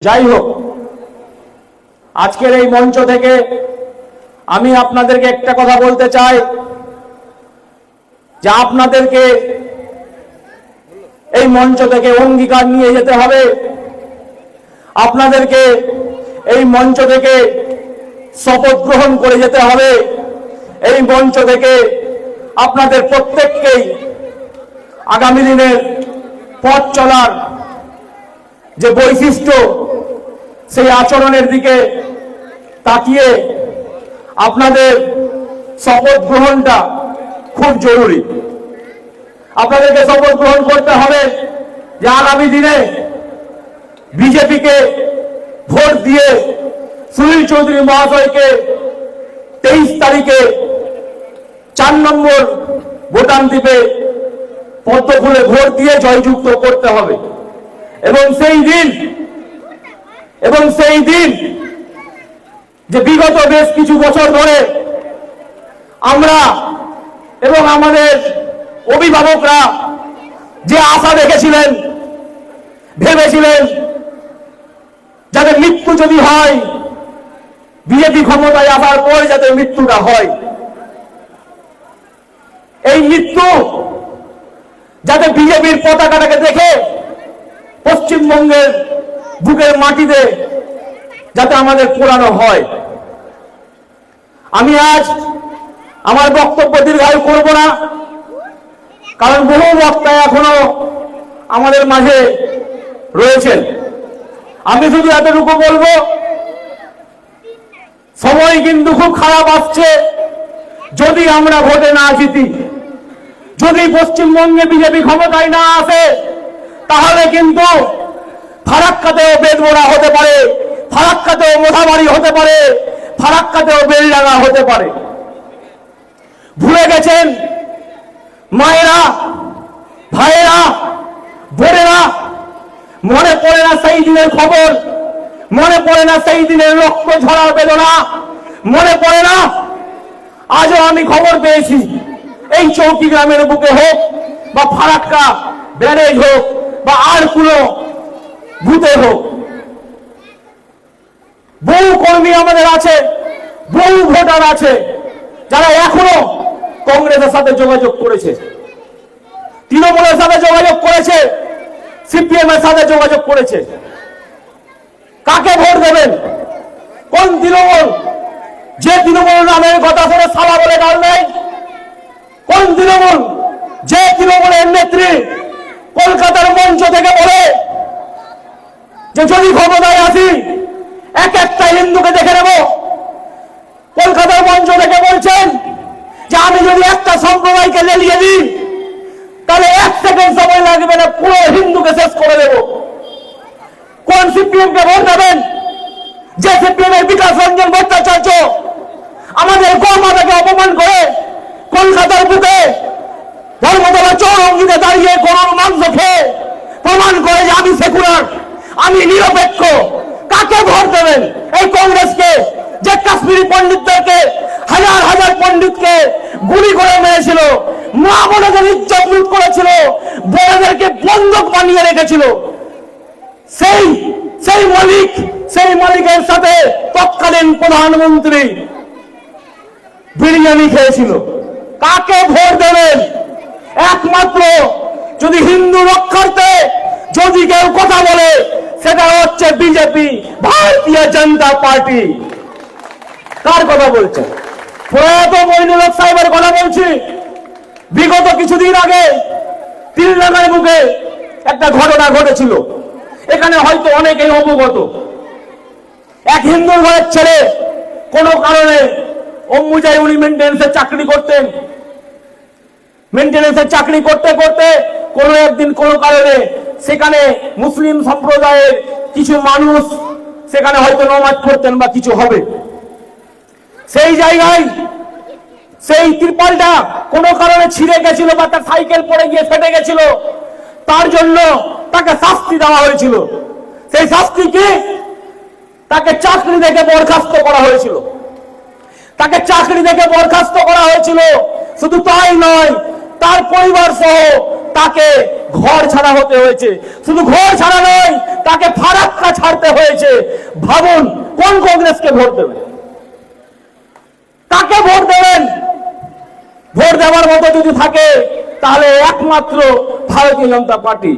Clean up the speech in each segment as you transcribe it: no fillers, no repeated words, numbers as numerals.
যাই হোক, আজকের এই মঞ্চ থেকে আমি আপনাদেরকে একটা কথা বলতে চাই যে আপনাদেরকে এই মঞ্চ থেকে অঙ্গীকার নিয়ে যেতে হবে, আপনাদেরকে এই মঞ্চ থেকে শপথ গ্রহণ করে যেতে হবে, এই মঞ্চ থেকে আপনাদের প্রত্যেককেই আগামী দিনের পথ চলার যে বৈশিষ্ট্য সেই আচরণের দিকে তাকিয়ে আপনাদের শপথ গ্রহণটা খুব জরুরি। আপনাদেরকে শপথ গ্রহণ করতে হবে যে আগামী দিনে বিজেপিকে ভোট দিয়ে সুনীল চৌধুরী মহাশয়কে 23 তারিখে 4 নম্বর ভোটান দ্বীপে পদ্ম ফুলে ভোট দিয়ে জয়যুক্ত করতে হবে। এবং সেই দিন যে বিগত বেশ কিছু বছর ধরে আমরা এবং আমাদের অভিভাবকরা যে আশা দেখেছিলেন, ভেবেছিলেন যাতে মৃত্যু যদি হয়, বিজেপি ক্ষমতায় আসার পর যাতে মৃত্যুটা হয়, এই মৃত্যু যাতে বিজেপির পতাকাটাকে দেখে পশ্চিমবঙ্গের বুকের মাটিতে যাতে আমাদের পোড়ানো হয়। আমি আজ আমার বক্তব্য দীর্ঘায়ু করব না, কারণ বহু বক্তা এখনো আমাদের মাঝে রয়েছেন। আমি শুধু এতটুকু বলবো, সময় কিন্তু খুব খারাপ আসছে। যদি আমরা ভোটে না জিতি, যদি পশ্চিমবঙ্গে বিজেপি ক্ষমতায় না আসে, তাহলে কিন্তু ফারাক্কাতেও বেদবোরা হতে পারে, ফারাক্কাতেও মোথাবাড়ি হতে পারে, ফারাক্কাতেও বেলডাঙ্গা হতে পারে। ভুলে গেছেন মায়েরা, ভাইয়েরা, বোনেরা? মনে পড়ে না সেই দিনের খবর? মনে পড়ে না সেই দিনের রক্ত ঝরা বেদনা? মনে পড়ে না? আজও আমি খবর পেয়েছি, এই চৌকি গ্রামের বুকে হোক বা ফারাক্কা ব্যারেজ হোক বা আর কোনো বুথে হোক, বহু কর্মী আমাদের আছে, বহু ভোটার আছে যারা এখনো কংগ্রেসের সাথে যোগাযোগ করেছে, তৃণমূলের সাথে যোগাযোগ করেছে, সিপিএম এর সাথে যোগাযোগ করেছে। কাকে ভোট দেবেন? কোন তৃণমূল? যে তৃণমূল নামের কথা শুনে সালা বলে গাল নেই? কোন তৃণমূল? যে তৃণমূলের নেত্রী কলকাতার মঞ্চ থেকে বলে যে যদি ক্ষমতায় আসি এক একটা হিন্দুকে দেখে নেব। কলকাতার মঞ্চ থেকে বলছেন যে আমি যদি একটা সম্প্রদায়কে লেলিয়ে দিই, তাহলে 1 সেকেন্ড সময় লাগবে না, পুরো হিন্দুকে শেষ করে দেব। কোন সিপিএম কে ভোট দেবেন? যে সিপিএম এর বিকাশ রঞ্জন ভট্টাচার্য আমাদের গৌমাতাকে অপমান করে কলকাতার বুকে ধর্মতলা চৌরঙ্গিতে দাঁড়িয়ে গরুর মাংস খেয়ে প্রমাণ করে যে আমি সেকুলার, আমি নিরপেক্ষ। কাকে ভোট দেবেন? এই কংগ্রেসকে, যে কাশ্মীরি পণ্ডিতদেরকে, হাজার হাজার পণ্ডিতকে গুলি করে মেরেছিল, মা বোনদের ইজ্জত লুট করেছিল, বোনেদেরকে বন্দুক বানিয়ে রেখেছিল, সেই মালিকের সাথে তৎকালীন প্রধানমন্ত্রী বিরিয়ানি খেয়েছিল। কাকে ভোট দেবেন? একমাত্র যদি হিন্দু রক্ষার্থে যদি কেউ কথা বলে, সেটা হচ্ছে বিজেপি, ভারতীয় জনতা পার্টি। কার কথা বলছে? প্রয়াত মইনুল হক সাহেবের কথা বলছি। বিগত কিছুদিন আগে তিলডাঙ্গার মুখে একটা ঘটনা ঘটেছিল, এখানে হয়তো অনেকেই অবগত। এক হিন্দু ঘরের ছেলে কোনো কারণে অম্বুজায় উনি মেনটেন্যান্সের চাকরি করতেন। মেনটেন্যান্সের চাকরি করতে করতে কোনো একদিন কোনো কারণে সেখানে মুসলিম সম্প্রদায়ের কিছু মানুষ সেখানে হয়তো নামাজ পড়তেন বা কিছু হবে, সেই জায়গায় সেই ত্রিপলটা কোনো কারণে ছিঁড়ে গেছিল বা তার সাইকেল পড়ে গিয়ে ফেটে গেছিল, তার জন্য তাকে শাস্তি দেওয়া হয়েছিল। সেই শাস্তি কি? তাকে চাকরি থেকে বরখাস্ত করা হয়েছিল। তাকে চাকরি থেকে বরখাস্ত করা হয়েছিল। শুধু তাই নয়, তার পরিবার সহ তাকে ঘর ছাড়া হতে হয়েছে। শুধু ঘর ছাড়া নয়, তাকে ফারাক্কা ছাড়তে হয়েছে। ভাবুন কোন কংগ্রেসকে ভোট দেবেন, কাকে ভোট দেবেন? ভোট দেওয়ার মতো যদি থাকে তাহলে একমাত্র ভারতীয় জনতা পার্টি।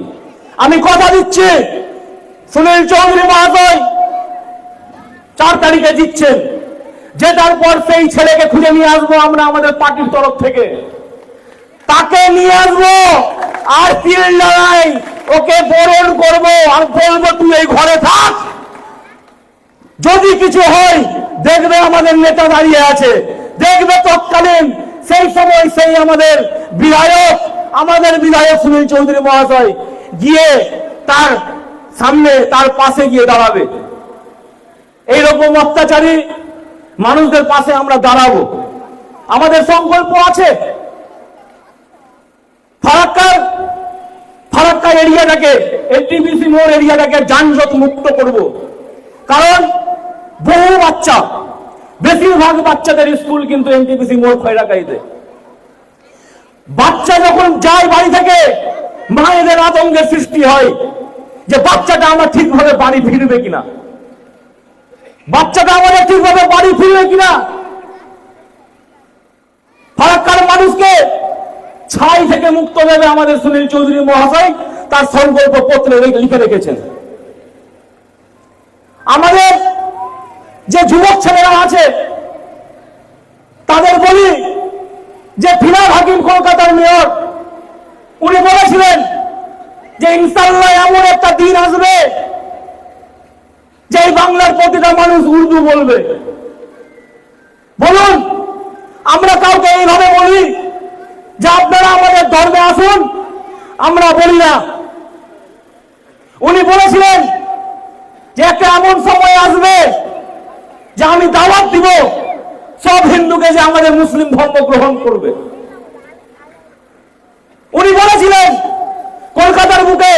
আমি কথা দিচ্ছি, সুনীল চৌধুরী মহাশয় 4 তারিখে জিতছেন, জেতার পর সেই ছেলেকে খুঁজে নিয়ে আসবো আমরা আমাদের পার্টির তরফ থেকে, তাকে নিয়ে আসবো আর তিল লড়াই ওকে বরণ করবো আর বলবো তুই এই ঘরে থাক। যদি কিছু হয় দেখবে আমাদের নেতা দাঁড়িয়ে আছে, দেখবে তৎকালীন সেই সময় সেই আমাদের বিধায়ক সুনীল চৌধুরী মহাশয় গিয়ে তার সামনে তার পাশে গিয়ে দাঁড়াবে। এইরকম অত্যাচারী মানুষদের পাশে আমরা দাঁড়াবো, আমাদের সংকল্প আছে। ফারাক্কা এরিয়াটাকে, এনটিপিসি মোড় এরিয়াটাকে যানজট মুক্ত করব। কারণ বহু বাচ্চা, বেশিরভাগ বাচ্চাদের স্কুল কিন্তু এনটিপিসি মোড় খয়রাকাইতে। বাচ্চা যখন যায় বাড়ি থেকে, মায়েদের আতঙ্কের সৃষ্টি হয় যে বাচ্চাটা আমার ঠিকভাবে বাড়ি ফিরবে কিনা, বাচ্চাটা আমাদের ঠিকভাবে বাড়ি ফিরবে কিনা। ফারাক্কার মানুষকে ছাই থেকে মুক্ত দেবে আমাদের সুনীল চৌধুরী মহাশয় তার সংকল্প পত্রে লিখে রেখেছেন। আমাদের যে যুবক ছেলেরা আছে তাদের বলি যে ফিরহাদ হাকিম কলকাতার মেয়র, উনি বলেছিলেন যে ইনশাআল্লাহ এমন একটা দিন আসবে যে বাংলার প্রতিটা মানুষ উর্দু বলবে। বলুন, আমরা কাউকে এইভাবে বলি যে আপনারা আমাদের ধর্মে আসুন, আমরা বলি না। উনি বলেছিলেন যে একটা এমন সময় আসবে যে আমি দাওয়াত দিব সব হিন্দুকে যে আমাদের মুসলিম ধর্ম গ্রহণ করবে। উনি বলেছিলেন কলকাতার বুকে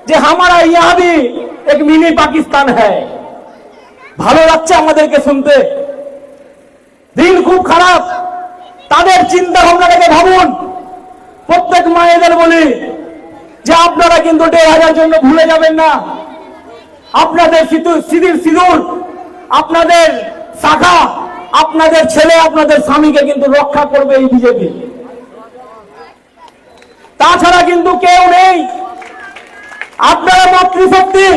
যে হামারা ইহাঁ ভি এক মিনি পাকিস্তান হ্যায়। ভালো লাগছে আমাদেরকে শুনতে, দিন খুব খারাপ। তাদের চিন্তা ভাবনাটাকে ভাবুন। প্রত্যেক মায়েদের বলি যে আপনারা কিন্তু 1,500 জন্য ভুলে যাবেন না। আপনাদের সিঁদুর, আপনাদের শাখা, আপনাদের ছেলে, আপনাদের স্বামীকে কিন্তু রক্ষা করবে এই বিজেপি। তাছাড়া কিন্তু কেউ নেই। আপনারা মাতৃশক্তি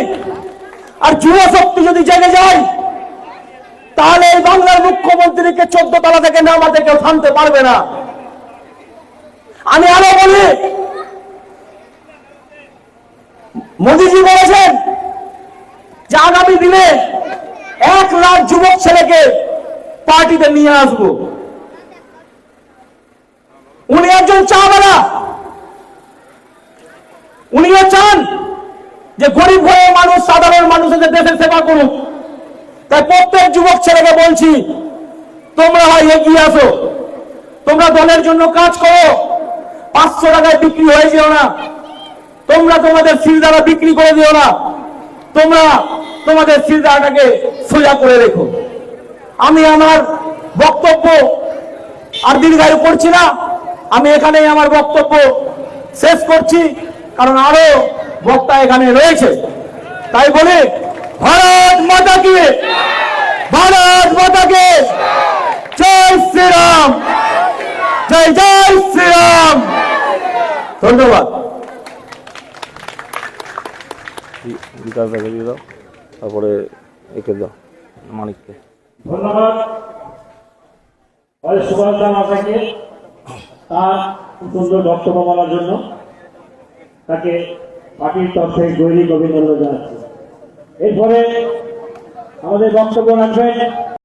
আর যুব শক্তি যদি জেগে যায় তাহলে এই বাংলার মুখ্যমন্ত্রীকে 14 তলা থেকে নামাতে কেউ থামতে পারবে না। আমি আরো বলি, মোদীজি বলেছেন যে আগামী দিনে 1 লাখ যুবক ছেলেকে পার্টিতে নিয়ে আসবো। উনি একজন চাওয়ালা, উনিও চান যে গরিব হয়ে মানুষ, সাধারণ মানুষের দেশের সেবা করুক। তাই প্রত্যেক যুবক ছেলেকে বলছি, তোমরা হয় এগিয়ে আসো, তোমরা দলের জন্য কাজ করো। 500 টাকায় বিক্রি হয়ে যেও না, তোমরা তোমাদের শিরদাঁড়া বিক্রি করে দিও না, তোমরা তোমাদের শিরদাঁড়াটাকে সোজা করে রেখো। আমি আমার বক্তব্য আর দীর্ঘায়ু করছি না, আমি এখানেই আমার বক্তব্য শেষ করছি, কারণ আরো বক্তা এখানে রয়েছে। তাই বলে ভারত মাতা কি, ভারত মাতা কি জয় শ্রীরাম, জয় জয় শ্রীরাম। ধন্যবাদ। তারপরে একে দাও মানিককে। ধন্যবাদ সুভাষ আপনাকে তার সুন্দর বক্তব্য বলার জন্য। তাকে পার্টির তরফে গৈরিক অভিনন্দন জানাচ্ছি। এরপরে আমাদের বক্তব্য রাখবেন